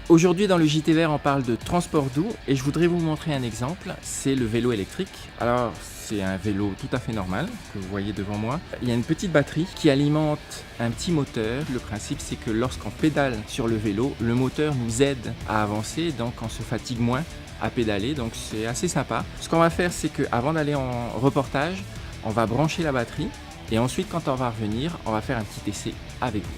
Aujourd'hui dans le JT Vert on parle de transport doux et je voudrais vous montrer un exemple, c'est le vélo électrique. Alors c'est un vélo tout à fait normal que vous voyez devant moi. Il y a une petite batterie qui alimente un petit moteur. Le principe c'est que lorsqu'on pédale sur le vélo, le moteur nous aide à avancer, donc on se fatigue moins à pédaler, donc c'est assez sympa. Ce qu'on va faire c'est qu'avant d'aller en reportage, on va brancher la batterie et ensuite quand on va revenir, on va faire un petit essai avec vous.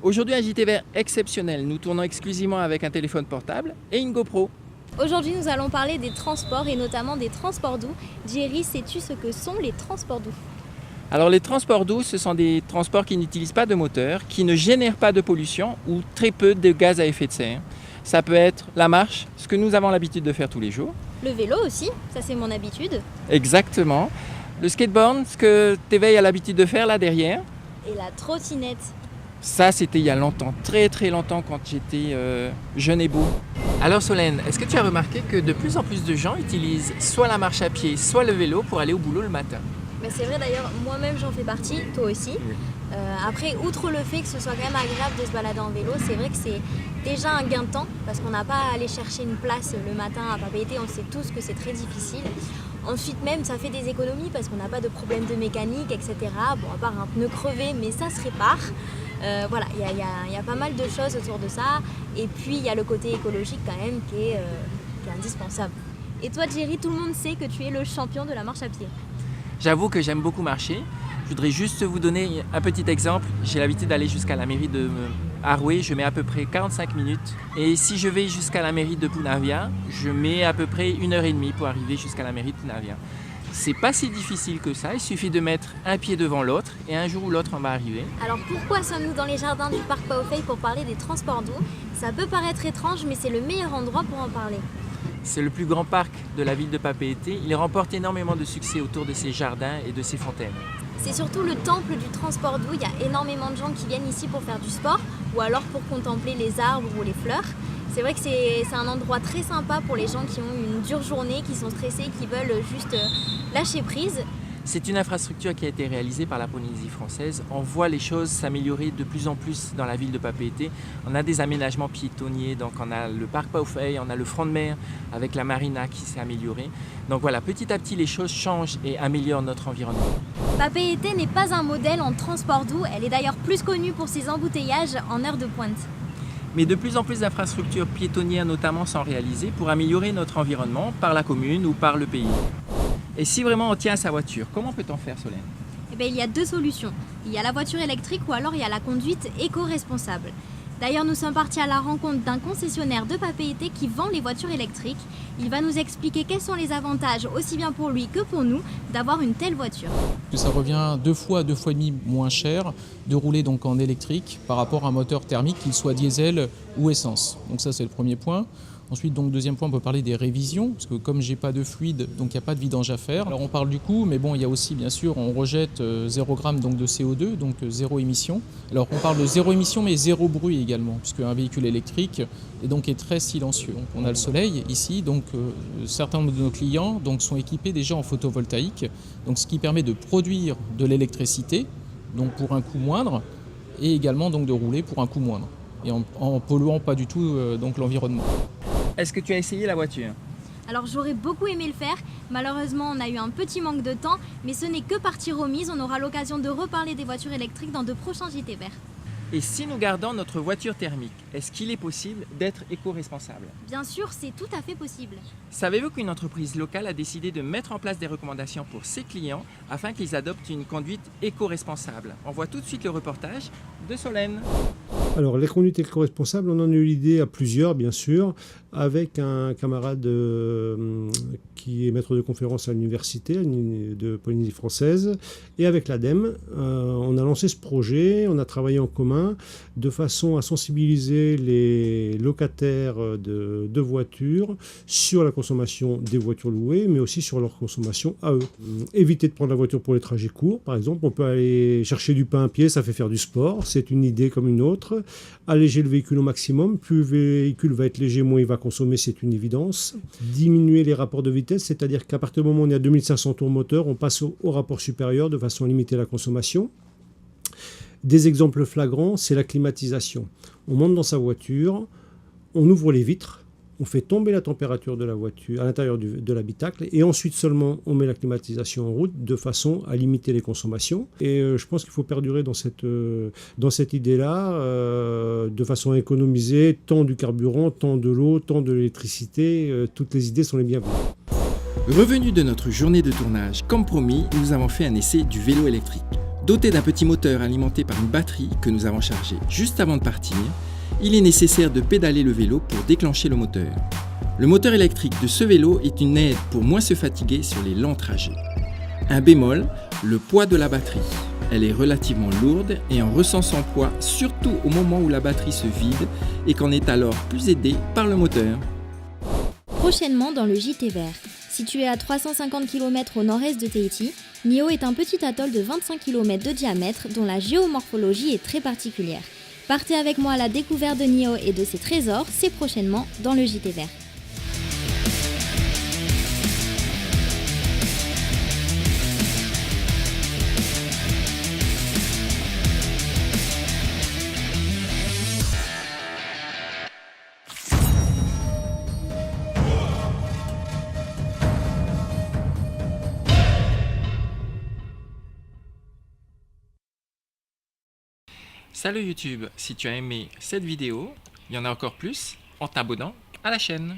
Aujourd'hui un JT Vert exceptionnel, nous tournons exclusivement avec un téléphone portable et une GoPro. Aujourd'hui nous allons parler des transports et notamment des transports doux. Jerry, sais-tu ce que sont les transports doux? Alors les transports doux, ce sont des transports qui n'utilisent pas de moteur, qui ne génèrent pas de pollution ou très peu de gaz à effet de serre. Ça peut être la marche, ce que nous avons l'habitude de faire tous les jours. Le vélo aussi, ça c'est mon habitude. Exactement. Le skateboard, ce que Téveil a l'habitude de faire là derrière. Et la trottinette. Ça, c'était il y a longtemps, très très longtemps, quand j'étais jeune et beau. Alors Solène, est-ce que tu as remarqué que de plus en plus de gens utilisent soit la marche à pied, soit le vélo pour aller au boulot le matin? Mais c'est vrai d'ailleurs, moi-même j'en fais partie, toi aussi. Oui. Après, outre le fait que ce soit quand même agréable de se balader en vélo, c'est vrai que c'est déjà un gain de temps parce qu'on n'a pas à aller chercher une place le matin à Papeete, on sait tous que c'est très difficile. Ensuite même, ça fait des économies parce qu'on n'a pas de problème de mécanique, etc. Bon, à part un pneu crevé, mais ça se répare. Voilà, il y a pas mal de choses autour de ça. Et puis, il y a le côté écologique quand même qui est indispensable. Et toi, Jerry, tout le monde sait que tu es le champion de la marche à pied. J'avoue que j'aime beaucoup marcher. Je voudrais juste vous donner un petit exemple. J'ai l'habitude d'aller jusqu'à la mairie de Arouet, je mets à peu près 45 minutes. Et si je vais jusqu'à la mairie de Punavia, je mets à peu près 1h30 pour arriver jusqu'à la mairie de Punavia. C'est pas si difficile que ça, il suffit de mettre un pied devant l'autre et un jour ou l'autre on va arriver. Alors pourquoi sommes-nous dans les jardins du parc Paopei pour parler des transports doux? Ça peut paraître étrange, mais c'est le meilleur endroit pour en parler. C'est le plus grand parc de la ville de Papeete. Il remporte énormément de succès autour de ses jardins et de ses fontaines. C'est surtout le temple du transport doux. Il y a énormément de gens qui viennent ici pour faire du sport ou alors pour contempler les arbres ou les fleurs. C'est vrai que c'est un endroit très sympa pour les gens qui ont une dure journée, qui sont stressés, qui veulent juste lâcher prise. C'est une infrastructure qui a été réalisée par la Polynésie française. On voit les choses s'améliorer de plus en plus dans la ville de Papeete. On a des aménagements piétonniers, donc on a le parc Paopei, on a le front de mer avec la marina qui s'est améliorée. Donc voilà, petit à petit les choses changent et améliorent notre environnement. Papeete n'est pas un modèle en transport doux, elle est d'ailleurs plus connue pour ses embouteillages en heure de pointe. Mais de plus en plus d'infrastructures piétonnières notamment sont réalisées pour améliorer notre environnement par la commune ou par le pays. Et si vraiment on tient à sa voiture, comment peut-on faire, Solène? Eh bien, il y a deux solutions. Il y a la voiture électrique ou alors il y a la conduite éco-responsable. D'ailleurs, nous sommes partis à la rencontre d'un concessionnaire de Papeete qui vend les voitures électriques. Il va nous expliquer quels sont les avantages, aussi bien pour lui que pour nous, d'avoir une telle voiture. Ça revient 2 fois à 2 fois et demi moins cher de rouler donc en électrique par rapport à un moteur thermique, qu'il soit diesel ou essence. Donc ça, c'est le premier point. Ensuite, donc, deuxième point, on peut parler des révisions, parce que comme j'ai pas de fluide, donc il n'y a pas de vidange à faire. Alors on parle du coût, mais bon, il y a aussi, bien sûr, on rejette 0 g donc, de CO2, donc 0 émission. Alors on parle de 0 émission, mais 0 bruit également, puisque un véhicule électrique est très silencieux. Donc, on a le soleil ici, donc certains de nos clients donc, sont équipés déjà en photovoltaïque, donc, ce qui permet de produire de l'électricité, donc pour un coût moindre, et également donc, de rouler pour un coût moindre, et en polluant pas du tout donc, l'environnement. Est-ce que tu as essayé la voiture? Alors j'aurais beaucoup aimé le faire, malheureusement on a eu un petit manque de temps, mais ce n'est que partie remise, on aura l'occasion de reparler des voitures électriques dans de prochains JT Verts. Et si nous gardons notre voiture thermique, est-ce qu'il est possible d'être éco-responsable? Bien sûr, c'est tout à fait possible. Savez-vous qu'une entreprise locale a décidé de mettre en place des recommandations pour ses clients afin qu'ils adoptent une conduite éco-responsable? On voit tout de suite le reportage de Solène. Alors, les conduites éco-responsables, on en a eu l'idée à plusieurs, bien sûr, avec un camarade qui est maître de conférence à l'université de Polynésie française, et avec l'ADEME. On a lancé ce projet, on a travaillé en commun, de façon à sensibiliser les locataires de voitures sur la consommation des voitures louées, mais aussi sur leur consommation à eux. Éviter de prendre la voiture pour les trajets courts, par exemple. On peut aller chercher du pain à pied, ça fait faire du sport, c'est une idée comme une autre. Alléger le véhicule au maximum, plus le véhicule va être léger, moins il va consommer, c'est une évidence. Diminuer les rapports de vitesse, c'est-à-dire qu'à partir du moment où on est à 2500 tours moteur, on passe au rapport supérieur de façon à limiter la consommation. Des exemples flagrants, c'est la climatisation. On monte dans sa voiture, on ouvre les vitres, on fait tomber la température de la voiture à l'intérieur de l'habitacle et ensuite seulement on met la climatisation en route de façon à limiter les consommations. Et je pense qu'il faut perdurer dans cette idée-là de façon à économiser tant du carburant, tant de l'eau, tant de l'électricité. Toutes les idées sont les bienvenues. Revenu de notre journée de tournage, comme promis, nous avons fait un essai du vélo électrique. Doté d'un petit moteur alimenté par une batterie que nous avons chargée juste avant de partir, il est nécessaire de pédaler le vélo pour déclencher le moteur. Le moteur électrique de ce vélo est une aide pour moins se fatiguer sur les longs trajets. Un bémol, le poids de la batterie. Elle est relativement lourde et on ressent son poids surtout au moment où la batterie se vide et qu'on est alors plus aidé par le moteur. Prochainement dans le JT Vert. Situé à 350 km au nord-est de Tahiti, Niue est un petit atoll de 25 km de diamètre dont la géomorphologie est très particulière. Partez avec moi à la découverte de Niue et de ses trésors, c'est prochainement dans le JT Vert. Salut YouTube, si tu as aimé cette vidéo, il y en a encore plus en t'abonnant à la chaîne.